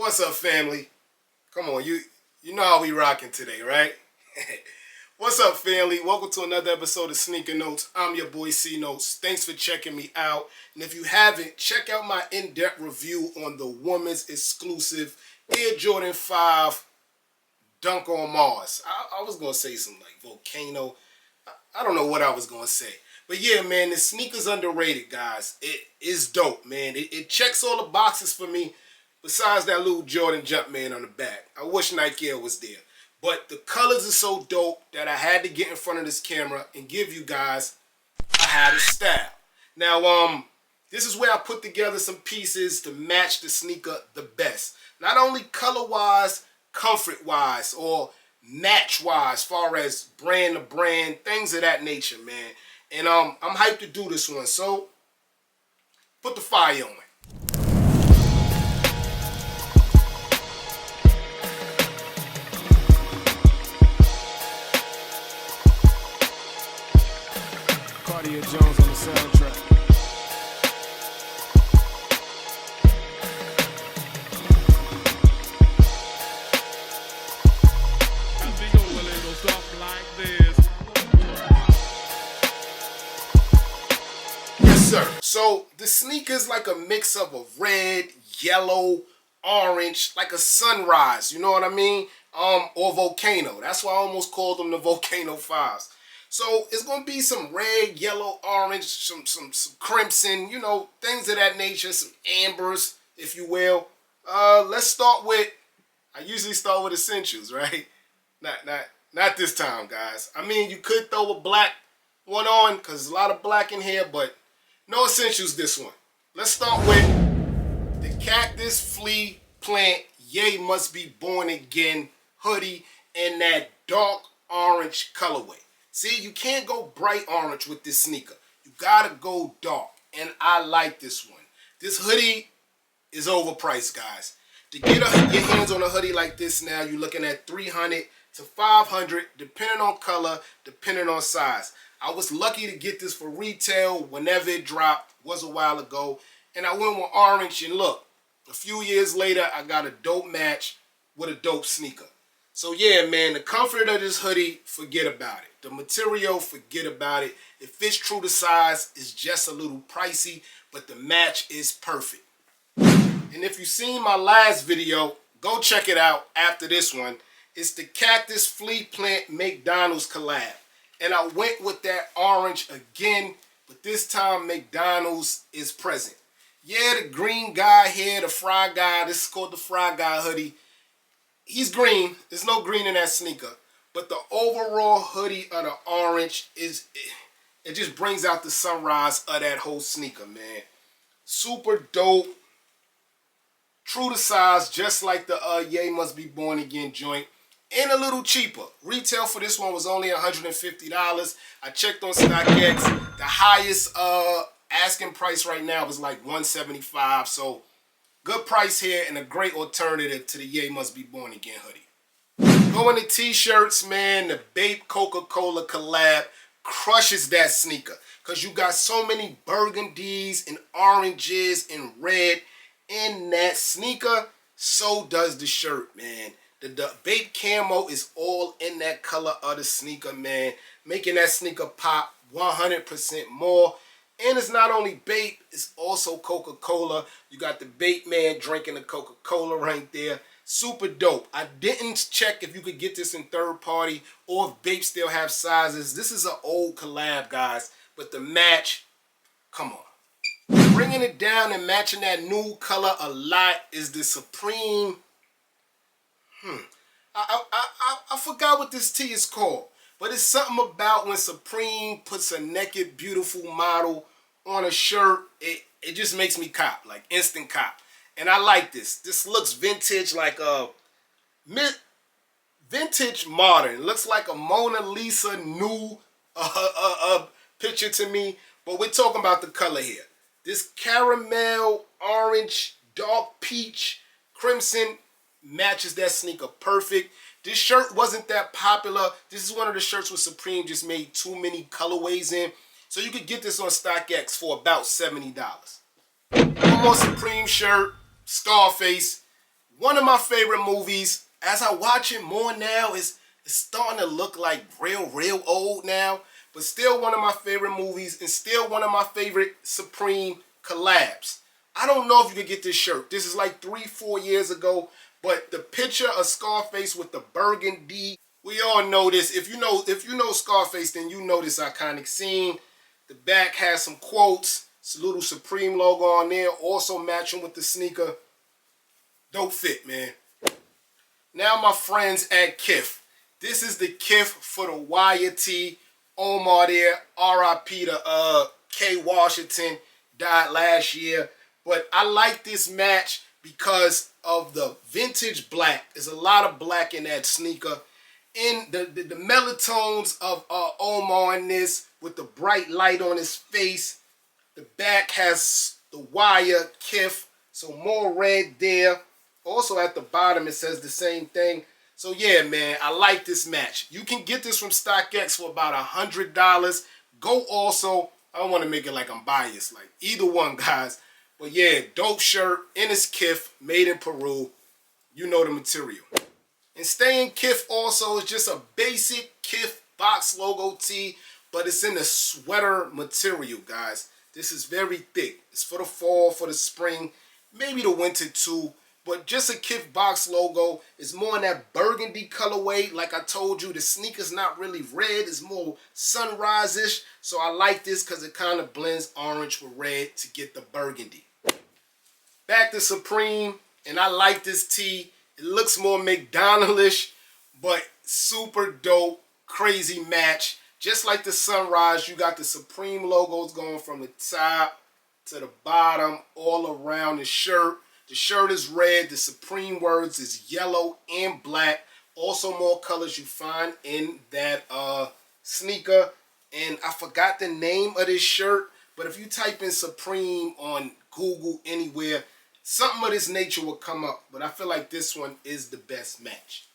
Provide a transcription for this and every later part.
What's up, family? Come on, you know how we rocking today, right? What's up, family? Welcome to another episode of Sneaker Notes. I'm your boy C Notes. Thanks for checking me out. And if you haven't, check out my in-depth review on the women's exclusive Air Jordan 5 Dunk on Mars. I was gonna say something like volcano. I don't know what I was gonna say. But yeah, man, the sneaker's underrated, guys. It is dope, man. It checks all the boxes for me, besides that little Jordan Jumpman on the back. I wish Nike Air was there. But the colors are so dope that I had to get in front of this camera and give you guys a how to style. Now, this is where I put together some pieces to match the sneaker the best. Not only color-wise, comfort-wise, or match-wise, far as brand to brand, things of that nature, man. And I'm hyped to do this one, so put the fire on. Jones on the soundtrack. Yes, sir. So the sneaker's like a mix of a red, yellow, orange, like a sunrise. You know what I mean? Or volcano. That's why I almost called them the Volcano 5s. So it's going to be some red, yellow, orange, some crimson, you know, things of that nature, some ambers, if you will. Let's start with, I usually start with essentials, right? Not this time, guys. I mean, you could throw a black one on because there's a lot of black in here, but no essentials this one. Let's start with the Cactus Flea Plant Ye Must Be Born Again hoodie in that dark orange colorway. See, you can't go bright orange with this sneaker. You gotta go dark, and I like this one. This hoodie is overpriced, guys. To get your hands on a hoodie like this now, you're looking at $300 to $500, depending on color, depending on size. I was lucky to get this for retail whenever it dropped, was a while ago, and I went with orange, and look, a few years later, I got a dope match with a dope sneaker. So yeah, man, the comfort of this hoodie, forget about it. The material, forget about it. It fits true to size. It's just a little pricey, but the match is perfect. And if you've seen my last video, go check it out after this one. It's the Cactus Flea Plant McDonald's collab. And I went with that orange again, but this time McDonald's is present. Yeah, the green guy here, the Fry Guy, this is called the Fry Guy hoodie. He's green. There's no green in that sneaker. But the overall hoodie of the orange it just brings out the sunrise of that whole sneaker, man. Super dope. True to size, just like the Ye Must Be Born Again joint. And a little cheaper. Retail for this one was only $150. I checked on StockX. The highest asking price right now is like $175. So good price here and a great alternative to the Ye Must Be Born Again hoodie. Going to t-shirts, man, the Bape Coca-Cola collab crushes that sneaker. Because you got so many burgundies and oranges and red in that sneaker. So does the shirt, man. The Bape camo is all in that color of the sneaker, man. Making that sneaker pop 100% more. And it's not only Bape, it's also Coca-Cola. You got the Bape man drinking the Coca-Cola right there. Super dope. I didn't check if you could get this in third party or if Bape still have sizes. This is an old collab, guys. But the match, come on. Bringing it down and matching that new color a lot is the Supreme. I forgot what this tee is called. But it's something about when Supreme puts a naked, beautiful model on a shirt, it just makes me cop, like instant cop. And I like this. This looks vintage, like a vintage modern. It looks like a Mona Lisa new picture to me. But we're talking about the color here. This caramel, orange, dark peach, crimson matches that sneaker perfect. This shirt wasn't that popular. This is one of the shirts where Supreme just made too many colorways in. So you could get this on StockX for about $70. One more Supreme shirt, Scarface. One of my favorite movies, as I watch it more now, it's starting to look like real old now. But still one of my favorite movies and still one of my favorite Supreme collabs. I don't know if you could get this shirt. This is like 3-4 years ago. But the picture of Scarface with the burgundy, we all know this. If you know Scarface, then you know this iconic scene. The back has some quotes. It's a little Supreme logo on there. Also matching with the sneaker. Dope fit, man. Now my friends at Kith. This is the Kith for the Wire T. Omar there. R.I.P. to K. Washington. Died last year. But I like this match because of the vintage black. There's a lot of black in that sneaker. In the melatones of Omar in this with the bright light on his face. The back has the wire Kith. So more red there. Also at the bottom it says the same thing. So yeah, man, I like this match. You can get this from StockX for about $100. Go also. I don't want to make it like I'm biased. Like either one, guys. But yeah, dope shirt. In its Kith. Made in Peru. You know the material. And staying Kith also is just a basic Kith box logo tee. But it's in the sweater material, guys. This is very thick. It's for the fall, for the spring. Maybe the winter too. But just a Kith box logo is more in that burgundy colorway. Like I told you, the sneaker's not really red. It's more sunrise-ish. So I like this because it kind of blends orange with red to get the burgundy. Back to Supreme. And I like this tee. It looks more McDonald-ish. But super dope. Crazy match. Just like the sunrise, you got the Supreme logos going from the top to the bottom. All around the shirt. The shirt is red. The Supreme words is yellow and black. Also more colors you find in that sneaker. And I forgot the name of this shirt. But if you type in Supreme on Google anywhere, something of this nature will come up. But I feel like this one is the best match.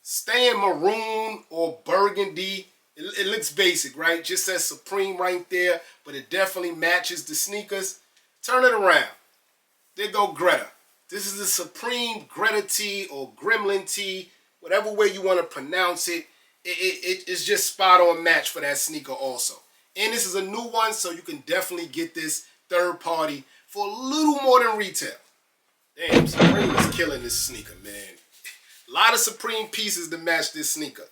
Staying maroon or burgundy. It looks basic, right? Just says Supreme right there. But it definitely matches the sneakers. Turn it around. There go Greta. This is the Supreme Greta tee or Gremlin tee. Whatever way you want to pronounce it. It's just spot on match for that sneaker also. And this is a new one, so you can definitely get this third party for a little more than retail. Damn, Supreme is killing this sneaker, man. A lot of Supreme pieces to match this sneaker.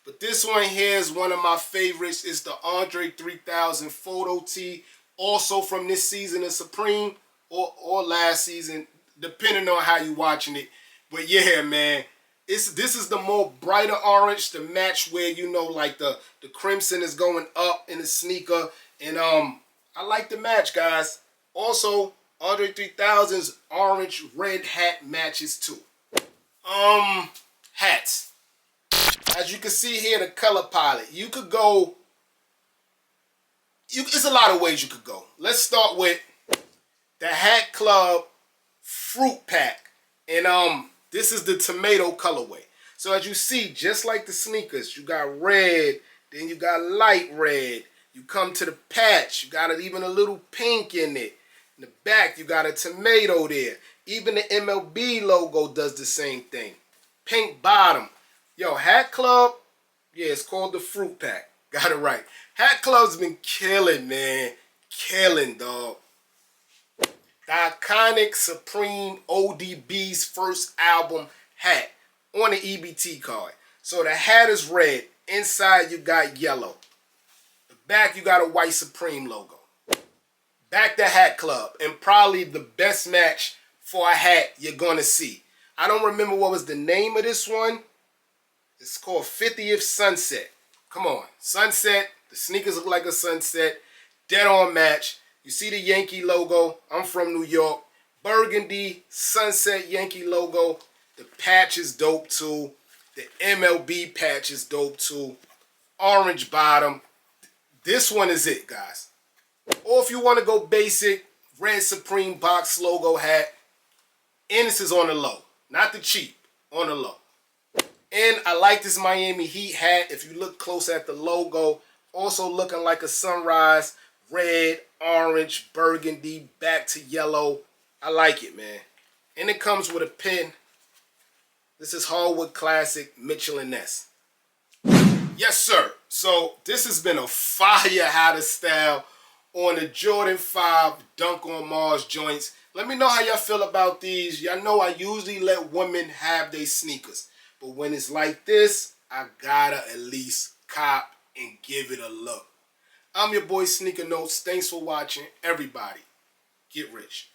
But this one here is one of my favorites. It's the Andre 3000 photo tee. Also from this season of Supreme. Or last season, depending on how you watching it. But yeah, man, this is the more brighter orange, the match where, you know, like the crimson is going up in the sneaker. And I like the match, guys. Also, Andre 3000's orange red hat matches too. Hats. As you can see here, the color palette. You could go, it's a lot of ways you could go. Let's start with the Hat Club Fruit Pack. And this is the tomato colorway. So as you see, just like the sneakers, you got red, then you got light red. You come to the patch, you got even a little pink in it. In the back, you got a tomato there. Even the MLB logo does the same thing. Pink bottom. Yo, Hat Club, yeah, it's called the Fruit Pack. Got it right. Hat Club's been killing, man. Killing, dog. The iconic Supreme ODB's first album hat on the EBT card. So the hat is red. Inside you got yellow. The back you got a white Supreme logo. Back to Hat Club. And probably the best match for a hat you're going to see. I don't remember what was the name of this one. It's called 50th Sunset. Come on. Sunset. The sneakers look like a sunset. Dead on match. You see the Yankee logo. I'm from New York. Burgundy Sunset Yankee logo. The patch is dope too. The MLB patch is dope too. Orange bottom. This one is it, guys. Or if you want to go basic, red Supreme box logo hat. And this is on the low. Not the cheap. On the low. And I like this Miami Heat hat. If you look close at the logo. Also looking like a sunrise. Red, orange, burgundy, back to yellow. I like it, man. And it comes with a pin. This is Hardwood Classic Mitchell & Ness. Yes, sir. So this has been a fire how to style on the Jordan 5 Dunk on Mars joints. Let me know how y'all feel about these. Y'all know I usually let women have their sneakers. But when it's like this, I gotta at least cop and give it a look. I'm your boy Sneaker Notes. Thanks for watching. Everybody, get rich.